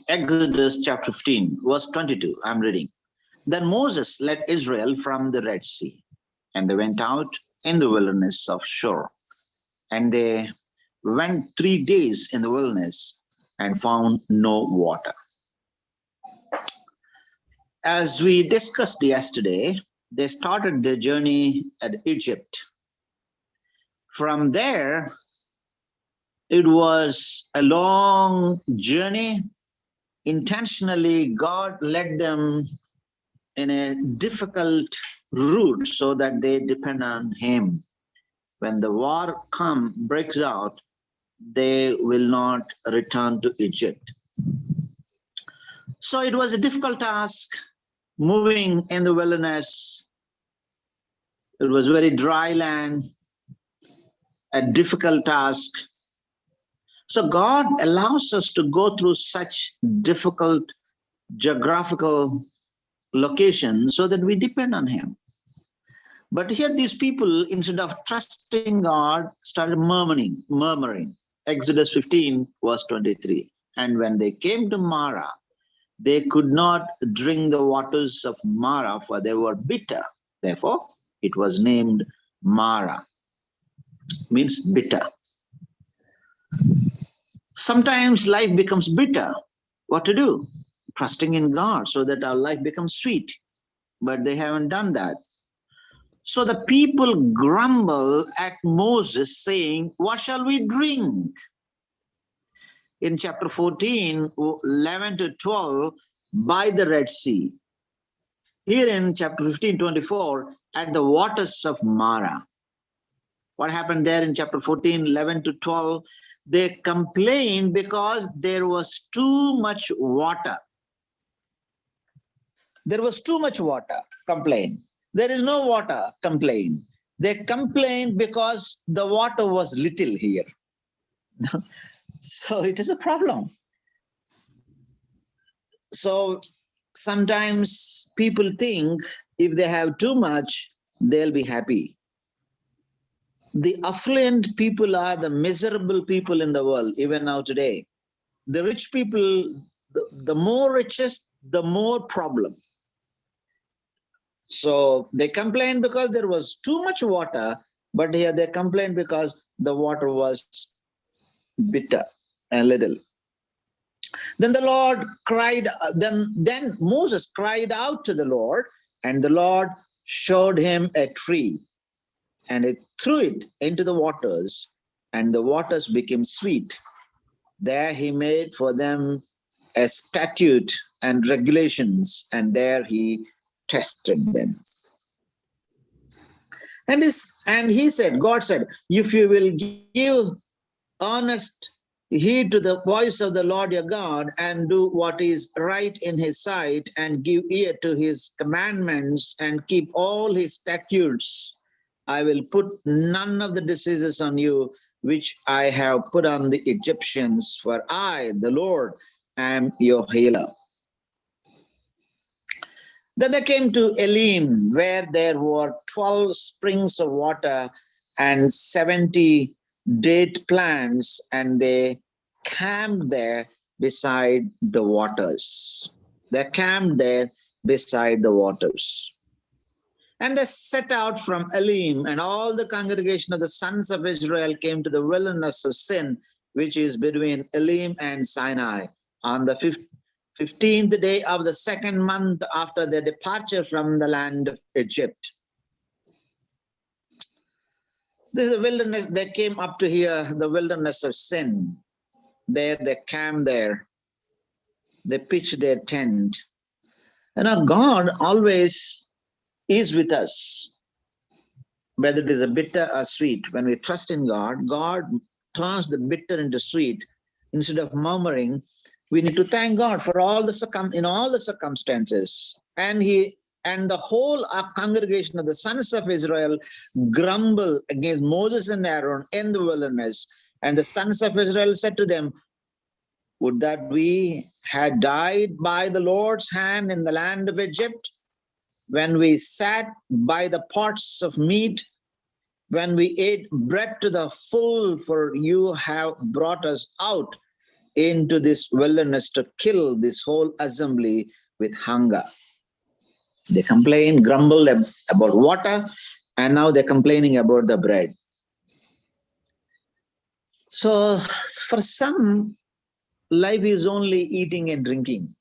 Exodus chapter 15, verse 22, I'm reading. Then Moses led Israel from the Red Sea, and they went out in the wilderness of Shur. And they went 3 days in the wilderness and found no water. As we discussed yesterday, they started their journey at Egypt. From there, it was a long journey. Intentionally, God led them in a difficult route so that they depend on Him. When the war breaks out, they will not return to Egypt. So it was a difficult task moving in the wilderness. It was very dry land, a difficult task. So God allows us to go through such difficult geographical locations so that we depend on Him. But here these people, instead of trusting God, started murmuring. Exodus 15, verse 23. And when they came to Mara, they could not drink the waters of Mara, for they were bitter. Therefore, it was named Mara, means bitter. Sometimes life becomes bitter. What to do? Trusting in God so that our life becomes sweet. But they haven't done that. So the people grumble at Moses, saying, what shall we drink? In chapter 14, 11 to 12, by the Red Sea. Here in chapter 15, 24, at the waters of Mara. What happened there in chapter 14, 11 to 12? They complained because there was too much water. There was too much water, complain. There is no water, complain. They complained because the water was little here. So it is a problem. So sometimes people think if they have too much, they'll be happy. The affluent people are the miserable people in the world, even now today. The rich people, the more richest, the more problem. So they complained because there was too much water, but here they complained because the water was bitter a little. Then the Lord cried, then Moses cried out to the Lord, and the Lord showed him a tree, and it threw it into the waters, and the waters became sweet. There he made for them a statute and regulations, and there he tested them. And he said, God said, if you will give honest heed to the voice of the Lord your God, and do what is right in his sight, and give ear to his commandments, and keep all his statutes, I will put none of the diseases on you which I have put on the Egyptians, for I, the Lord, am your healer. Then they came to Elim, where there were 12 springs of water and 70 date plants, and they camped there beside the waters. They camped there beside the waters. And they set out from Elim, and all the congregation of the sons of Israel came to the wilderness of Sin, which is between Elim and Sinai, on the 15th day of the second month after their departure from the land of Egypt. This is the wilderness. They came up to here, the wilderness of Sin. There they camped there. They pitched their tent. And our God always is with us, whether it is a bitter or sweet. When we trust in God, God turns the bitter into sweet. Instead of murmuring, we need to thank God for all the in all the circumstances. And the whole congregation of the sons of Israel grumbled against Moses and Aaron in the wilderness. And the sons of Israel said to them, would that we had died by the Lord's hand in the land of Egypt, when we sat by the pots of meat, when we ate bread to the full, for you have brought us out into this wilderness to kill this whole assembly with hunger. They complained, grumbled about water, and now they're complaining about the bread. So for some, life is only eating and drinking.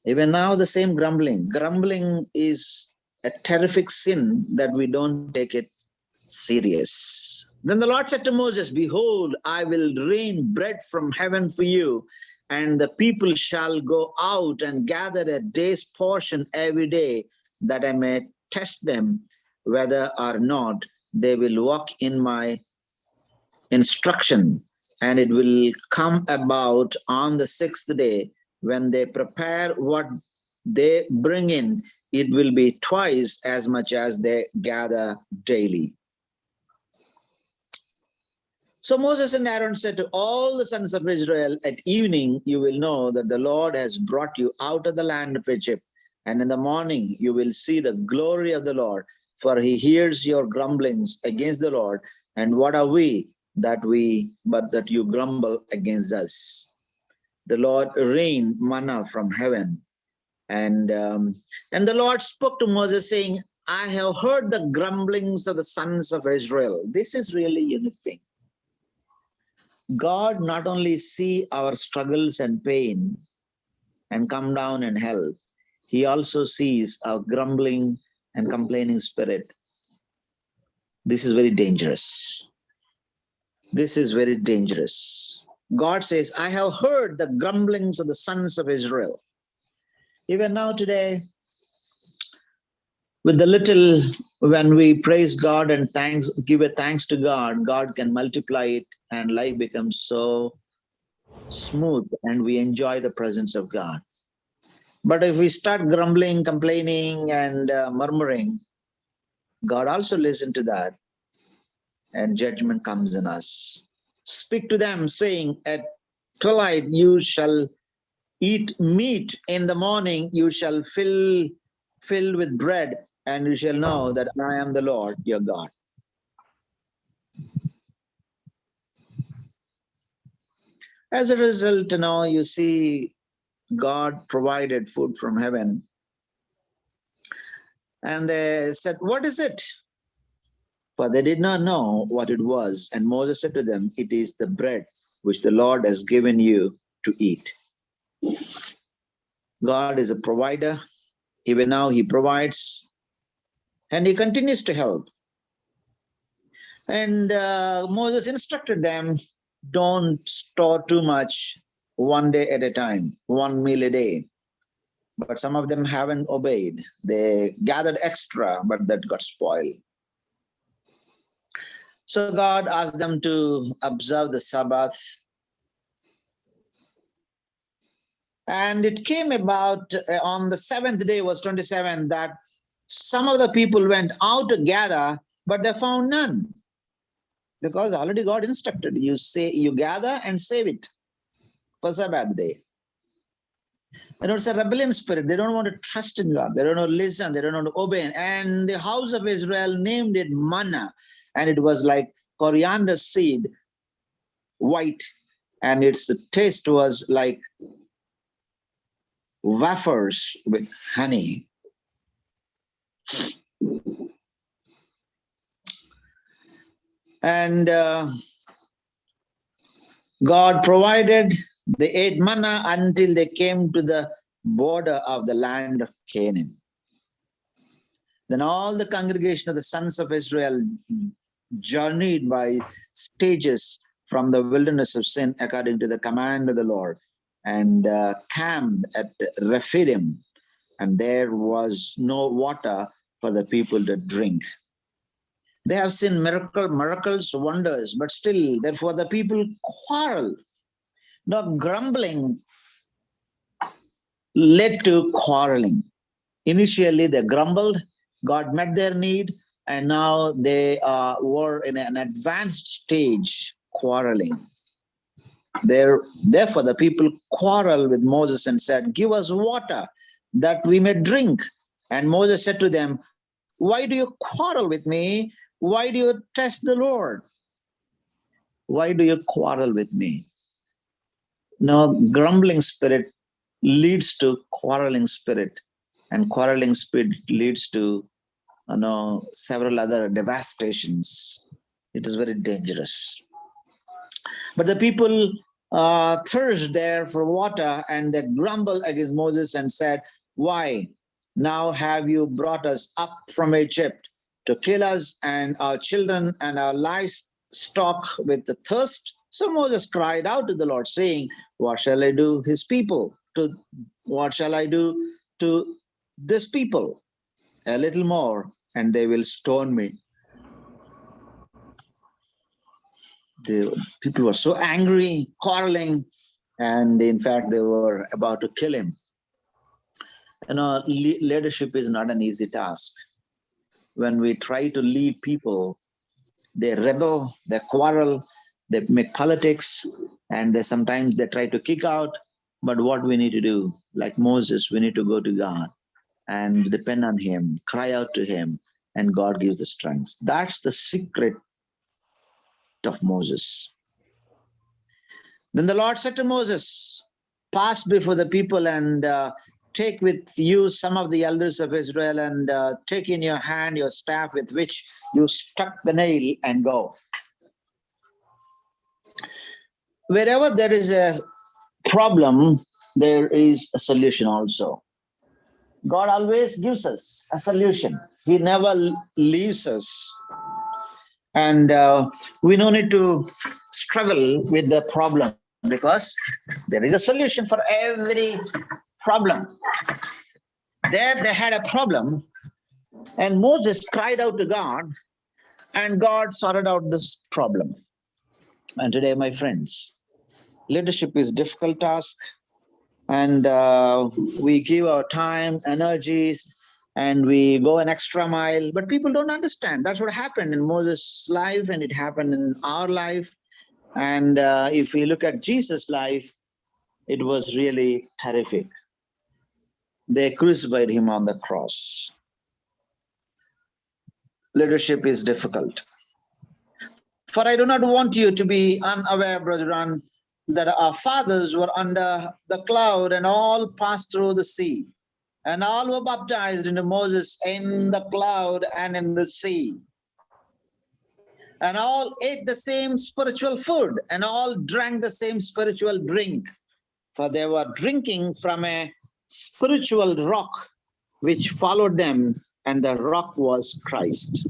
Even now, the same grumbling. Grumbling is a terrific sin that we don't take it serious. Then the Lord said to Moses, behold, I will rain bread from heaven for you, and the people shall go out and gather a day's portion every day, that I may test them whether or not they will walk in my instruction. And it will come about on the sixth day, when they prepare what they bring in, it will be twice as much as they gather daily. So Moses and Aaron said to all the sons of Israel, at evening you will know that the Lord has brought you out of the land of Egypt, and in the morning you will see the glory of the Lord, for he hears your grumblings against the Lord. And what are we but that you grumble against us? The Lord rained manna from heaven, and the Lord spoke to Moses, saying, I have heard the grumblings of the sons of Israel. This is really a unique thing. God not only see our struggles and pain and come down and help, he also sees our grumbling and complaining spirit. This is very dangerous. This is very dangerous. God says, I have heard the grumblings of the sons of Israel. Even now today, with the little, when we praise God and give a thanks to God, God can multiply it and life becomes so smooth and we enjoy the presence of God. But if we start grumbling, complaining, and murmuring, God also listens to that and judgment comes in us. Speak to them, saying, at twilight you shall eat meat, in the morning you shall fill with bread, and you shall know that I am the Lord your God. As a result, you see God provided food from heaven. And they said, what is it? For they did not know what it was. And Moses said to them, it is the bread which the Lord has given you to eat. God is a provider. Even now he provides and he continues to help. And Moses instructed them, don't store too much, one day at a time, one meal a day. But some of them haven't obeyed. They gathered extra, but that got spoiled. So God asked them to observe the Sabbath. And it came about on the seventh day, was 27, that some of the people went out to gather, but they found none. Because already God instructed, you gather and save it for Sabbath day. And it's a rebellion spirit. They don't want to trust in God. They don't want to listen. They don't want to obey. And the house of Israel named it manna. And it was like coriander seed, white. And its taste was like wafers with honey. And God provided. They ate manna until they came to the border of the land of Canaan. Then all the congregation of the sons of Israel journeyed by stages from the wilderness of sin according to the command of the Lord, and camped at Rephidim, and there was no water for the people to drink. They have seen miracles, wonders, but still, therefore, the people quarrel. Now, grumbling led to quarreling. Initially, they grumbled, God met their need, and now they were in an advanced stage quarreling. Therefore, the people quarreled with Moses and said, give us water that we may drink. And Moses said to them, why do you quarrel with me? Why do you test the Lord? Why do you quarrel with me? Now, grumbling spirit leads to quarreling spirit, and quarreling spirit leads to several other devastations. It is very dangerous. But the people thirst there for water, and they grumbled against Moses and said, "Why now have you brought us up from Egypt to kill us and our children and our livestock with the thirst?" So Moses cried out to the Lord, saying, "What shall I do his people? What shall I do to this people? A little more, and they will stone me." The people were so angry, quarreling, and in fact, they were about to kill him. Leadership is not an easy task. When we try to lead people, they rebel, they quarrel, they make politics, and sometimes they try to kick out. But what we need to do, like Moses, we need to go to God and depend on him, cry out to him, and God gives the strength. That's the secret of Moses. Then the Lord said to Moses, "Pass before the people and take with you some of the elders of Israel, and take in your hand your staff with which you struck the nail, and go." Wherever there is a problem, there is a solution also. God always gives us a solution. He never leaves us. And we don't need to struggle with the problem, because there is a solution for every problem. There they had a problem, and Moses cried out to God, and God sorted out this problem. And today, my friends, leadership is a difficult task, and we give our time, energies, and we go an extra mile, but people don't understand. That's what happened in Moses' life, and it happened in our life. And if we look at Jesus' life, it was really terrific. They crucified him on the cross. Leadership is difficult. For I do not want you to be unaware, brethren, that our fathers were under the cloud, and all passed through the sea, and all were baptized into Moses in the cloud and in the sea. And all ate the same spiritual food, and all drank the same spiritual drink, for they were drinking from a spiritual rock which followed them, and the rock was Christ.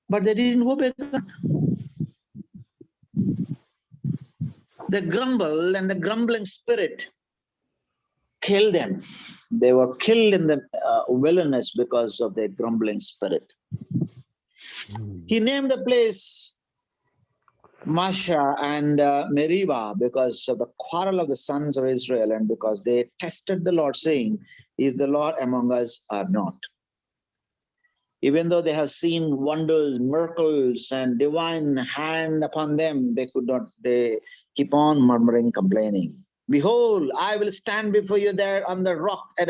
But they didn't obey God. The grumble and the grumbling spirit killed them. They were killed in the wilderness because of their grumbling spirit. He named the place Masha and Meribah because of the quarrel of the sons of Israel, and because they tested the Lord, saying, "Is the Lord among us or not?" Even though they have seen wonders, miracles, and divine hand upon them, they could not, they keep on murmuring, complaining. "Behold, I will stand before you there on the rock at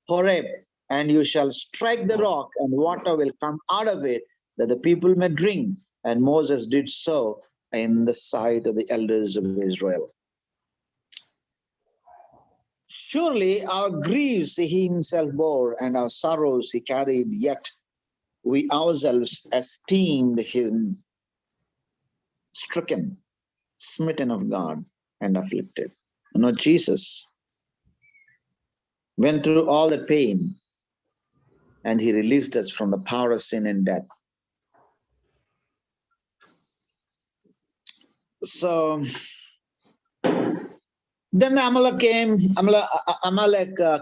Horeb, and you shall strike the rock, and water will come out of it, that the people may drink." And Moses did so in the sight of the elders of Israel. Surely our griefs he himself bore, and our sorrows he carried, yet we ourselves esteemed him stricken, smitten of God, and afflicted. Jesus went through all the pain, and he released us from the power of sin and death. So then the Amalek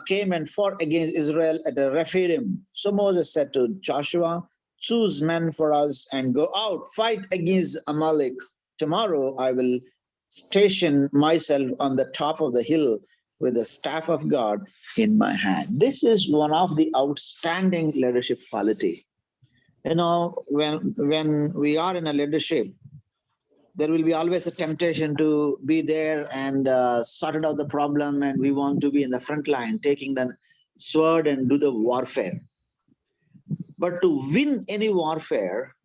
came and fought against Israel at the Rephidim. So Moses said to Joshua, "Choose men for us and go out, fight against Amalek. Tomorrow I will station myself on the top of the hill with the staff of God in my hand." This is one of the outstanding leadership quality. When we are in a leadership, there will be always a temptation to be there and sort out the problem, and we want to be in the front line, taking the sword and do the warfare. But to win any warfare,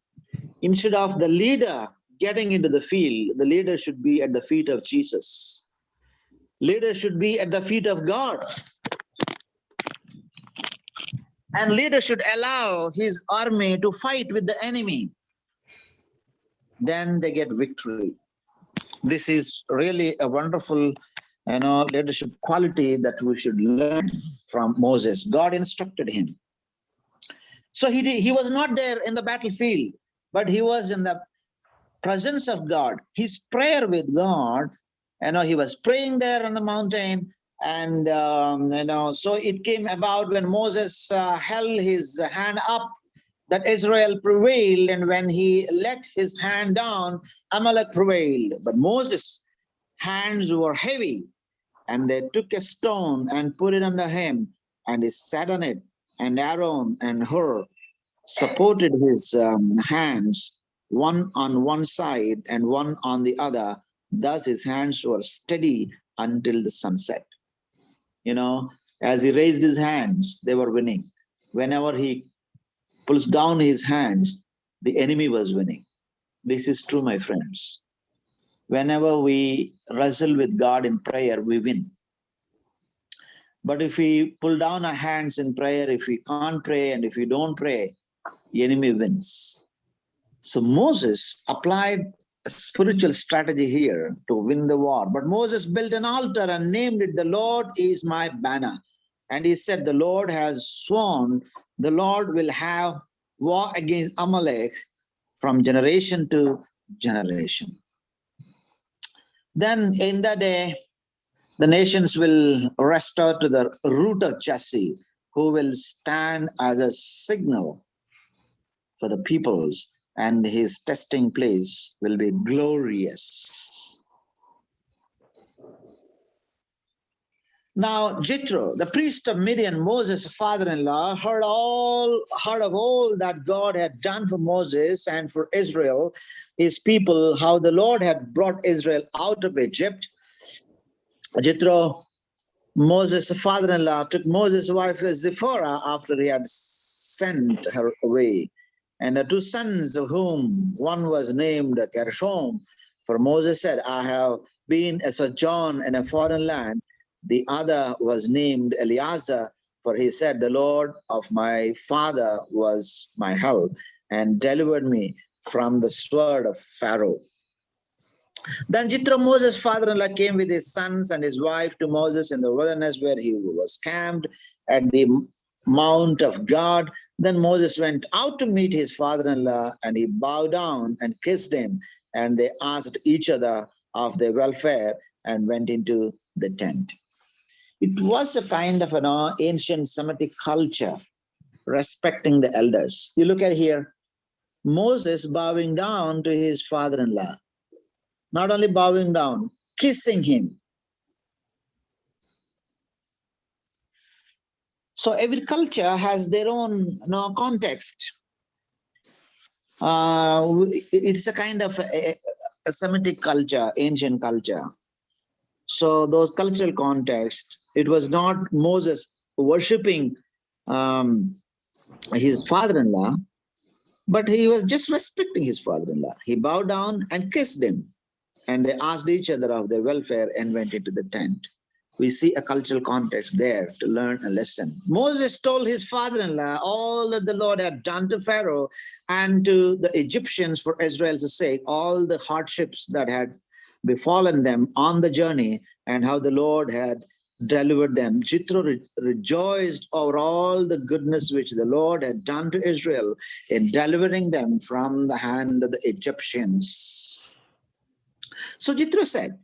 Instead of the leader getting into the field, the leader should be at the feet of Jesus. Leader should be at the feet of God. And leader should allow his army to fight with the enemy. Then they get victory. This is really a wonderful, leadership quality that we should learn from Moses. God instructed him. So he was not there in the battlefield, but he was in the presence of God. His prayer with God, he was praying there on the mountain. And, so it came about when Moses held his hand up that Israel prevailed. And when he let his hand down, Amalek prevailed. But Moses' hands were heavy, and they took a stone and put it under him, and he sat on it. And Aaron and Hur supported his hands, one on one side and one on the other. Thus his hands were steady until the sunset. As he raised his hands, they were winning. Whenever he pulls down his hands, the enemy was winning. This is true, my friends. Whenever we wrestle with God in prayer, we win. But if we pull down our hands in prayer, if we can't pray and if we don't pray, the enemy wins. So Moses applied a spiritual strategy here to win the war. But Moses built an altar and named it, "The Lord is my banner." And he said, "The Lord has sworn, the Lord will have war against Amalek from generation to generation." Then in that day, the nations will restore to the root of Jesse, who will stand as a signal for the peoples, and his testing place will be glorious. Now Jethro, the priest of Midian, Moses' father-in-law, heard of all that God had done for Moses and for Israel, his people, how the Lord had brought Israel out of Egypt. Jethro, Moses' father-in-law, took Moses' wife Zipporah after he had sent her away, and the two sons of whom one was named Gershom. For Moses said, "I have been a sojourn in a foreign land." The other was named Eleazar, for he said, "The Lord of my father was my help and delivered me from the sword of Pharaoh." Then Jethro, Moses' father-in-law, came with his sons and his wife to Moses in the wilderness, where he was camped at the mount of God. Then Moses went out to meet his father-in-law, and he bowed down and kissed him, and they asked each other of their welfare and went into the tent. It was a kind of an ancient Semitic culture, respecting the elders. You look at here, Moses bowing down to his father-in-law. Not only bowing down, kissing him. So every culture has their own context. It's a kind of a Semitic culture, ancient culture. So those cultural contexts, it was not Moses worshipping his father-in-law, but he was just respecting his father-in-law. He bowed down and kissed him, and they asked each other of their welfare and went into the tent. We see a cultural context there to learn a lesson. Moses told his father-in-law all that the Lord had done to Pharaoh and to the Egyptians for Israel's sake, all the hardships that had befallen them on the journey, and how the Lord had delivered them. Jethro rejoiced over all the goodness which the Lord had done to Israel in delivering them from the hand of the Egyptians. So Jethro said,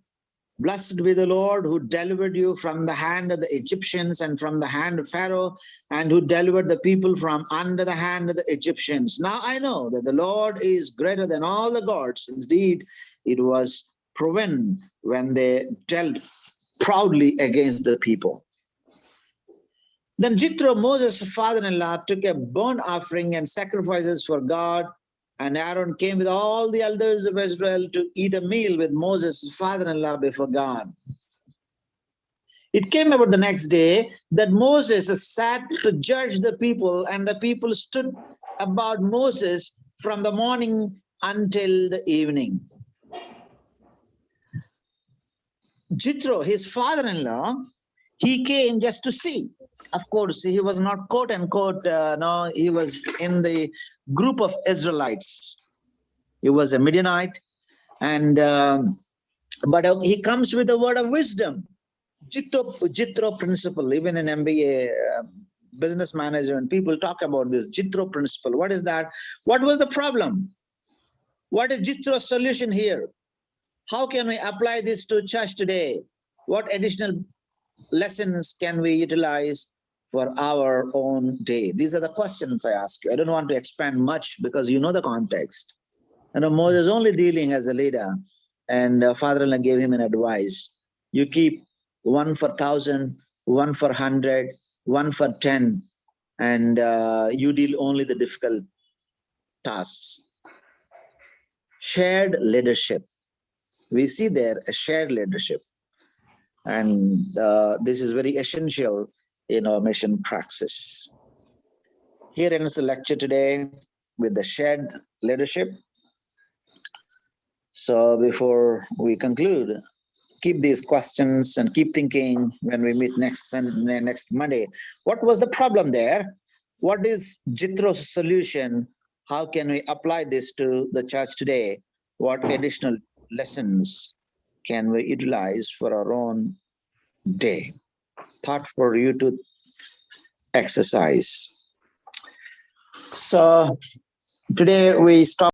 "Blessed be the Lord who delivered you from the hand of the Egyptians and from the hand of Pharaoh, and who delivered the people from under the hand of the Egyptians. Now I know that the Lord is greater than all the gods. Indeed, it was proven when they dealt proudly against the people." Then Jethro, Moses' father-in-law, took a burnt offering and sacrifices for God, and Aaron came with all the elders of Israel to eat a meal with Moses' father-in-law before God. It came about the next day that Moses sat to judge the people, and the people stood about Moses from the morning until the evening. Jethro, his father-in-law, he came just to see. Of course, he was not quote unquote, no, he was in the group of Israelites. He was a Midianite, and but he comes with a word of wisdom. Jethro principle, even in MBA, business management, people talk about this Jethro principle. What is that? What was the problem? What is Jethro's solution here? How can we apply this to church today? What additional lessons can we utilize for our own day? These are the questions I ask you. I don't want to expand much because you know the context. Moses only dealing as a leader, and father-in-law gave him an advice. You keep 1 for 1,000, 1 for 100, 1 for 10, and you deal only the difficult tasks. Shared leadership. We see there a shared leadership. And this is very essential in our mission praxis. Here ends the lecture today with the shared leadership. So before we conclude, keep these questions and keep thinking when we meet next Monday. What was the problem there? What is Jethro's solution? How can we apply this to the church today? What additional lessons can we utilize for our own day? Thought for you to exercise. So today we stop